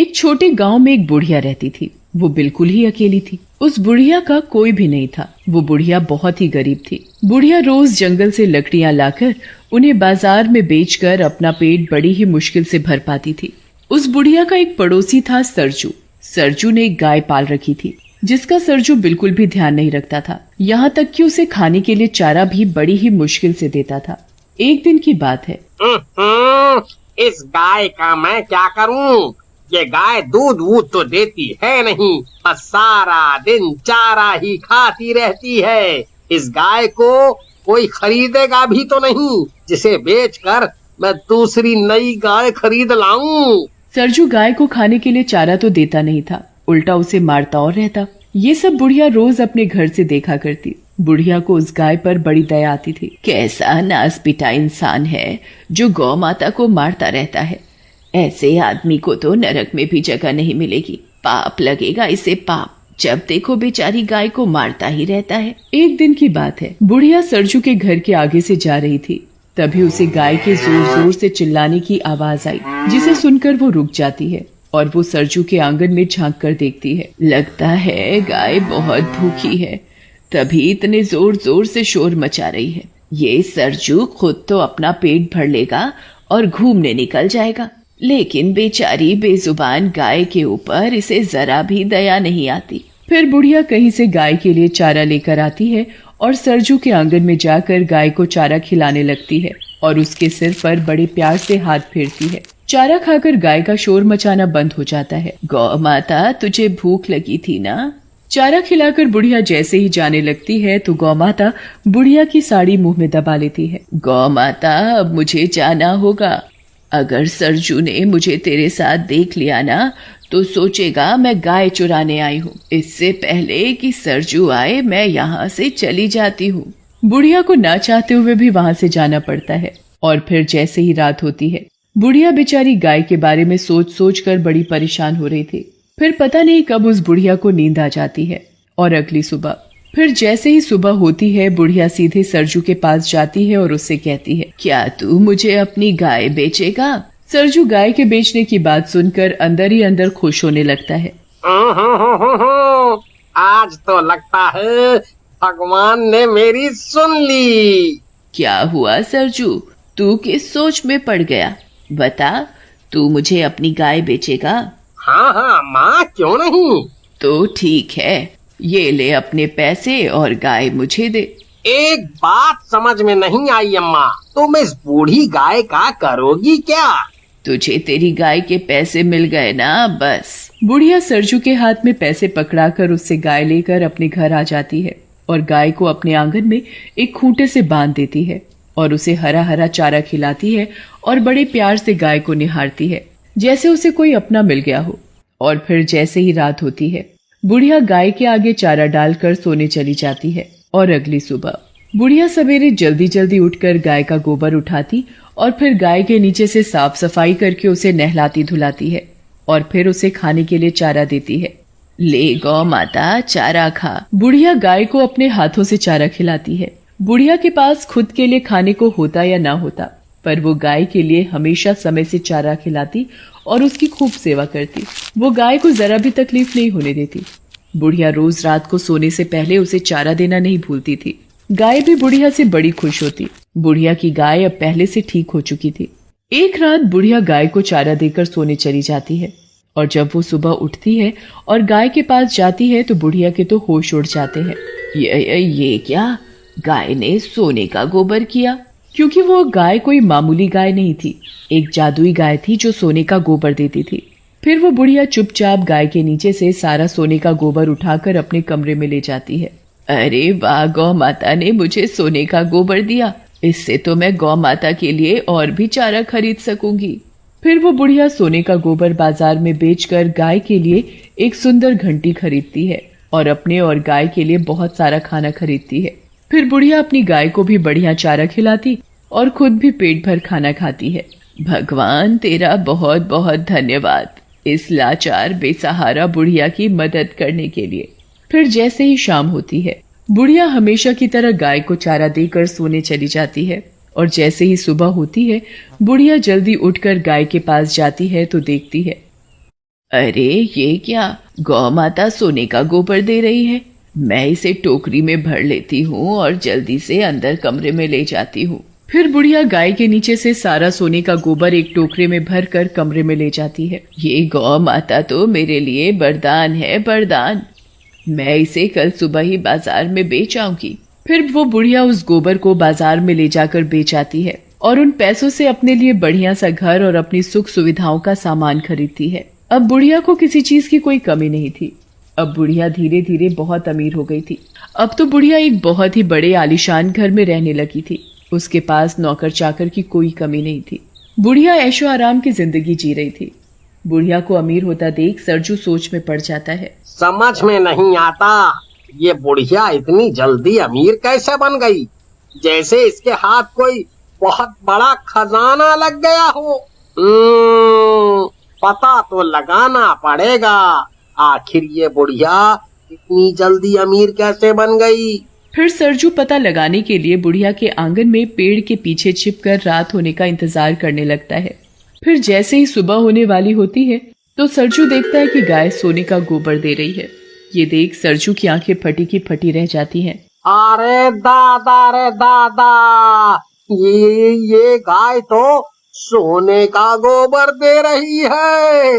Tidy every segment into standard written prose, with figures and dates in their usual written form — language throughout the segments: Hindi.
एक छोटे गांव में एक बुढ़िया रहती थी। वो बिल्कुल ही अकेली थी। उस बुढ़िया का कोई भी नहीं था। वो बुढ़िया बहुत ही गरीब थी। बुढ़िया रोज जंगल से लकड़ियां लाकर उन्हें बाजार में बेचकर अपना पेट बड़ी ही मुश्किल से भर पाती थी। उस बुढ़िया का एक पड़ोसी था सरजू। सरजू ने एक गाय पाल रखी थी, जिसका सरजू बिल्कुल भी ध्यान नहीं रखता था। यहाँ तक कि उसे खाने के लिए चारा भी बड़ी ही मुश्किल से देता था। एक दिन की बात है। इस गाय का मैं क्या करूं? ये गाय दूध वूध तो देती है नहीं, बस सारा दिन चारा ही खाती रहती है। इस गाय को कोई खरीदेगा भी तो नहीं, जिसे बेचकर मैं दूसरी नई गाय खरीद लाऊं। सरजू गाय को खाने के लिए चारा तो देता नहीं था, उल्टा उसे मारता और रहता। ये सब बुढ़िया रोज अपने घर से देखा करती। बुढ़िया को उस गाय पर बड़ी दया आती थी। कैसा नासपिटा इंसान है जो गौ माता को मारता रहता है। ऐसे आदमी को तो नरक में भी जगह नहीं मिलेगी। पाप लगेगा इसे, पाप। जब देखो बेचारी गाय को मारता ही रहता है। एक दिन की बात है। बुढ़िया सरजू के घर के आगे से जा रही थी, तभी उसे गाय के जोर जोर से चिल्लाने की आवाज आई, जिसे सुनकर वो रुक जाती है और वो सरजू के आंगन में झांक कर देखती है। लगता है गाय बहुत भूखी है, तभी इतने जोर जोर से शोर मचा रही है। ये सरजू खुद तो अपना पेट भर लेगा और घूमने निकल जाएगा, लेकिन बेचारी बेजुबान गाय के ऊपर इसे जरा भी दया नहीं आती। फिर बुढ़िया कहीं से गाय के लिए चारा लेकर आती है और सरजू के आंगन में जाकर गाय को चारा खिलाने लगती है और उसके सिर पर बड़े प्यार से हाथ फेरती है। चारा खाकर गाय का शोर मचाना बंद हो जाता है। गौ माता, तुझे भूख लगी थी ना? चारा खिलाकर बुढ़िया जैसे ही जाने लगती है तो गौ माता बुढ़िया की साड़ी मुंह में दबा लेती है। गौ माता, अब मुझे जाना होगा। अगर सरजू ने मुझे तेरे साथ देख लिया ना तो सोचेगा मैं गाय चुराने आई हूँ। इससे पहले कि सरजू आए मैं यहाँ से चली जाती हूँ। बुढ़िया को ना चाहते हुए भी वहाँ से जाना पड़ता है। और फिर जैसे ही रात होती है, बुढ़िया बेचारी गाय के बारे में सोच सोच कर बड़ी परेशान हो रही थी। फिर पता नहीं कब उस बुढ़िया को नींद आ जाती है और अगली सुबह फिर जैसे ही सुबह होती है, बुढ़िया सीधे सरजू के पास जाती है और उससे कहती है, क्या तू मुझे अपनी गाय बेचेगा? सरजू गाय के बेचने की बात सुनकर अंदर ही अंदर खुश होने लगता है। आज तो लगता है भगवान ने मेरी सुन ली। क्या हुआ सरजू, तू किस सोच में पड़ गया? बता, तू मुझे अपनी गाय बेचेगा? हाँ माँ, क्यों नहीं। तो ठीक है, ये ले अपने पैसे और गाय मुझे दे। एक बात समझ में नहीं आई अम्मा, तुम इस बूढ़ी गाय का करोगी क्या? तुझे तेरी गाय के पैसे मिल गए ना, बस। बुढ़िया सरजू के हाथ में पैसे पकड़ाकर उससे गाय लेकर अपने घर आ जाती है और गाय को अपने आंगन में एक खूंटे से बांध देती है और उसे हरा हरा चारा खिलाती है और बड़े प्यार से गाय को निहारती है, जैसे उसे कोई अपना मिल गया हो। और फिर जैसे ही रात होती है, बुढ़िया गाय के आगे चारा डालकर सोने चली जाती है। और अगली सुबह बुढ़िया सवेरे जल्दी जल्दी उठकर गाय का गोबर उठाती और फिर गाय के नीचे से साफ सफाई करके उसे नहलाती धुलाती है और फिर उसे खाने के लिए चारा देती है। ले गौ माता, चारा खा। बुढ़िया गाय को अपने हाथों से चारा खिलाती है। बुढ़िया के पास खुद के लिए खाने को होता या ना होता, पर वो गाय के लिए हमेशा समय से चारा खिलाती और उसकी खूब सेवा करती। वो गाय को जरा भी तकलीफ नहीं होने देती। बुढ़िया रोज रात को सोने से पहले उसे चारा देना नहीं भूलती थी। गाय भी बुढ़िया से बड़ी खुश होती। बुढ़िया की गाय अब पहले से ठीक हो चुकी थी। एक रात बुढ़िया गाय को चारा देकर सोने चली जाती है और जब वो सुबह उठती है और गाय के पास जाती है तो बुढ़िया के तो होश उड़ जाते हैं। ये क्या? गाय ने सोने का गोबर किया? क्योंकि वो गाय कोई मामूली गाय नहीं थी, एक जादुई गाय थी जो सोने का गोबर देती थी। फिर वो बुढ़िया चुपचाप गाय के नीचे से सारा सोने का गोबर उठाकर अपने कमरे में ले जाती है। अरे वाह, गौ माता ने मुझे सोने का गोबर दिया, इससे तो मैं गौ माता के लिए और भी चारा खरीद सकूंगी। फिर वो बुढ़िया सोने का गोबर बाजार में बेचकर गाय के लिए एक सुंदर घंटी खरीदती है और अपने और गाय के लिए बहुत सारा खाना खरीदती है। फिर बुढ़िया अपनी गाय को भी बढ़िया चारा खिलाती और खुद भी पेट भर खाना खाती है। भगवान तेरा बहुत बहुत धन्यवाद इस लाचार बेसहारा बुढ़िया की मदद करने के लिए। फिर जैसे ही शाम होती है, बुढ़िया हमेशा की तरह गाय को चारा देकर सोने चली जाती है और जैसे ही सुबह होती है, बुढ़िया जल्दी उठकर गाय के पास जाती है तो देखती है अरे ये क्या, गौ माता सोने का गोबर दे रही है। मैं इसे टोकरी में भर लेती हूँ और जल्दी से अंदर कमरे में ले जाती हूँ। फिर बुढ़िया गाय के नीचे से सारा सोने का गोबर एक टोकरे में भर कर कमरे में ले जाती है। ये गौ माता तो मेरे लिए वरदान है, वरदान। मैं इसे कल सुबह ही बाजार में बेच आऊंगी। फिर वो बुढ़िया उस गोबर को बाजार में ले जाकर बेच आती है और उन पैसों से अपने लिए बढ़िया सा घर और अपनी सुख सुविधाओं का सामान खरीदती है। अब बुढ़िया को किसी चीज की कोई कमी नहीं थी। अब बुढ़िया धीरे धीरे बहुत अमीर हो गई थी। अब तो बुढ़िया एक बहुत ही बड़े आलीशान घर में रहने लगी थी। उसके पास नौकर चाकर की कोई कमी नहीं थी। बुढ़िया ऐशो आराम की जिंदगी जी रही थी। बुढ़िया को अमीर होता देख सरजू सोच में पड़ जाता है। समझ में नहीं आता, ये बुढ़िया इतनी जल्दी अमीर कैसे बन गई, जैसे इसके हाथ कोई बहुत बड़ा खजाना लग गया हो। पता तो लगाना पड़ेगा, आखिर ये बुढ़िया इतनी जल्दी अमीर कैसे बन गई। फिर सरजू पता लगाने के लिए बुढ़िया के आंगन में पेड़ के पीछे छिपकर रात होने का इंतजार करने लगता है। फिर जैसे ही सुबह होने वाली होती है तो सरजू देखता है कि गाय सोने का गोबर दे रही है। ये देख सरजू की आंखें फटी की फटी रह जाती हैं। अरे दादा रे दादा, ये गाय तो सोने का गोबर दे रही है।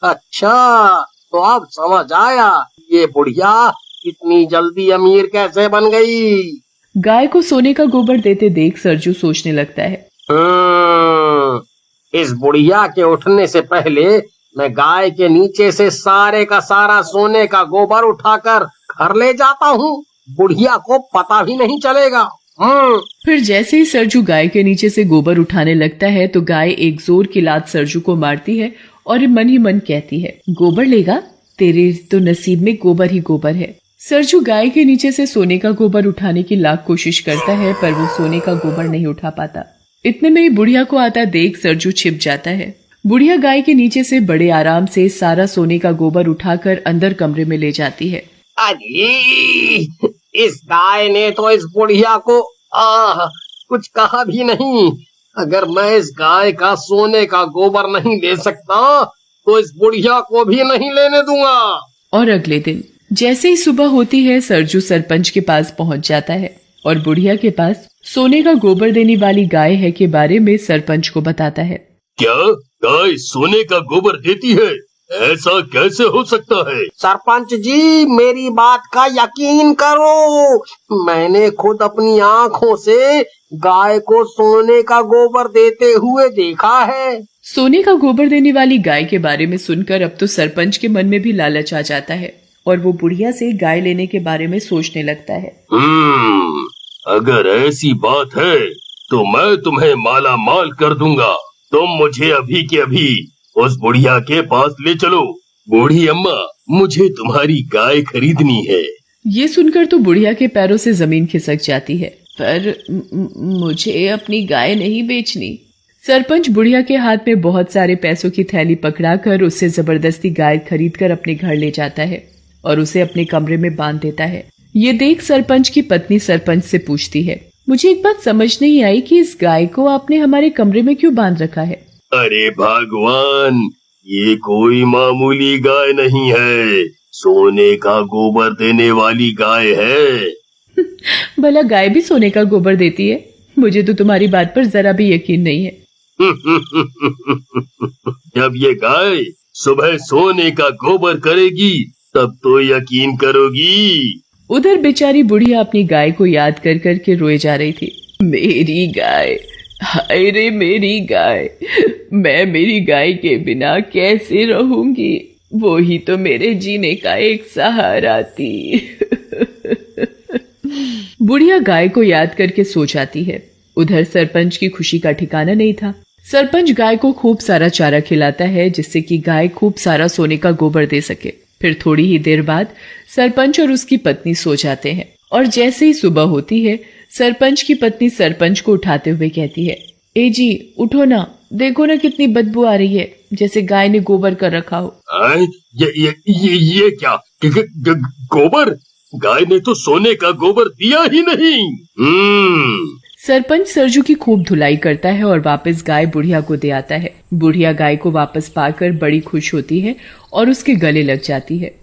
अच्छा, तो अब समझ आया ये बुढ़िया इतनी जल्दी अमीर कैसे बन गई। गाय को सोने का गोबर देते देख सरजू सोचने लगता है। इस बुढ़िया के उठने से पहले मैं गाय के नीचे से सारे का सारा सोने का गोबर उठाकर घर ले जाता हूँ, बुढ़िया को पता भी नहीं चलेगा। फिर जैसे ही सरजू गाय के नीचे से गोबर उठाने लगता है तो गाय एक जोर की लात सरजू को मारती है और मन ही मन कहती है, गोबर लेगा, तेरे तो नसीब में गोबर ही गोबर है। सरजू गाय के नीचे से सोने का गोबर उठाने की लाख कोशिश करता है पर वो सोने का गोबर नहीं उठा पाता। इतने में ही बुढ़िया को आता देख सरजू छिप जाता है। बुढ़िया गाय के नीचे से बड़े आराम से सारा सोने का गोबर उठाकर अंदर कमरे में ले जाती है। अरे, इस गाय ने तो इस बुढ़िया को कुछ कहा भी नहीं। अगर मैं इस गाय का सोने का गोबर नहीं ले सकता तो इस बुढ़िया को भी नहीं लेने दूंगा। और अगले दिन जैसे ही सुबह होती है सरजू सरपंच के पास पहुंच जाता है और बुढ़िया के पास सोने का गोबर देने वाली गाय है के बारे में सरपंच को बताता है। क्या गाय सोने का गोबर देती है? ऐसा कैसे हो सकता है? सरपंच जी, मेरी बात का यकीन करो, मैंने खुद अपनी आँखों से गाय को सोने का गोबर देते हुए देखा है। सोने का गोबर देने वाली गाय के बारे में सुनकर अब तो सरपंच के मन में भी लालच आ जाता है और वो बुढ़िया से गाय लेने के बारे में सोचने लगता है। अगर ऐसी बात है तो मैं तुम्हें माला माल कर दूंगा। तुम मुझे अभी के अभी उस बुढ़िया के पास ले चलो। बूढ़ी अम्मा, मुझे तुम्हारी गाय खरीदनी है। ये सुनकर तो बुढ़िया के पैरों से जमीन खिसक जाती है, पर मुझे अपनी गाय नहीं बेचनी। सरपंच बुढ़िया के हाथ में बहुत सारे पैसों की थैली पकड़ाकर उससे जबरदस्ती गाय खरीदकर अपने घर ले जाता है और उसे अपने कमरे में बांध देता है। ये देख सरपंच की पत्नी सरपंच से पूछती है, मुझे एक बात समझ नहीं आई कि इस गाय को आपने हमारे कमरे में क्यों बांध रखा है? अरे भगवान, ये कोई मामूली गाय नहीं है, सोने का गोबर देने वाली गाय है। भला गाय भी सोने का गोबर देती है? मुझे तो तुम्हारी बात पर जरा भी यकीन नहीं है। जब ये गाय सुबह सोने का गोबर करेगी तब तो यकीन करोगी। उधर बेचारी बुढ़िया अपनी गाय को याद कर कर के रोए जा रही थी। मेरी गाय, हाय रे मेरी गाय, मैं मेरी गाय के बिना कैसे रहूंगी? वो ही तो मेरे जीने का एक सहारा थी। बुढ़िया गाय को याद करके सो जाती है। उधर सरपंच की खुशी का ठिकाना नहीं था। सरपंच गाय को खूब सारा चारा खिलाता है जिससे कि गाय खूब सारा सोने का गोबर दे सके। फिर थोड़ी ही देर बाद सरपंच और उसकी पत्नी सो जाते हैं और जैसे ही सुबह होती है सरपंच की पत्नी सरपंच को उठाते हुए कहती है, ए जी उठो ना, देखो ना कितनी बदबू आ रही है, जैसे गाय ने गोबर कर रखा हो। ये क्या गोबर? गाय ने तो सोने का गोबर दिया ही नहीं। सरपंच सरजू की खूब धुलाई करता है और वापस गाय बुढ़िया को दे आता है। बुढ़िया गाय को वापस पाकर बड़ी खुश होती है और उसके गले लग जाती है।